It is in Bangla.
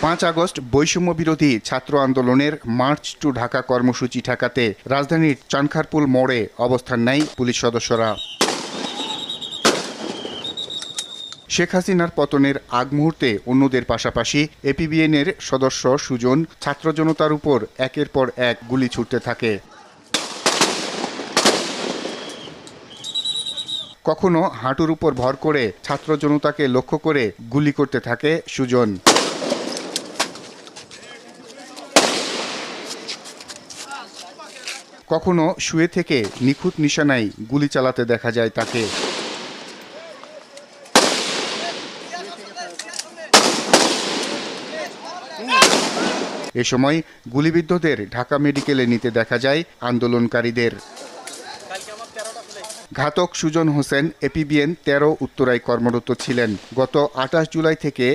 5 আগস্ট বৈষম্য বিরোধী ছাত্র আন্দোলনের মার্চ টু ঢাকা কর্মসূচি ঠেকাতে রাজধানীর চানখারপুল মোড়ে অবস্থান নেয় পুলিশ সদস্যরা। শেখ হাসিনার পতনের আগ মুহূর্তে অন্যদের পাশাপাশি এপিবিএনের সদস্য সুজন ছাত্র জনতার উপর একের পর এক গুলি ছুড়তে থাকে। কখনো হাঁটুর উপর ভর করে ছাত্র জনতাকে লক্ষ্য করে গুলি করতে থাকে সুজন। কখনো শুয়ে থেকে নিখুঁত নিশানায় গুলি চালাতে দেখা যায় তাকে। এ সময় গুলিবিদ্ধদের ঢাকা মেডিকেলে নিতে দেখা যায় আন্দোলনকারীদের। ঘাতক সুজন হোসেন এপিবিএন 13 উত্তরায় কর্মরত ছিলেন। গত 28 জুলাই থেকে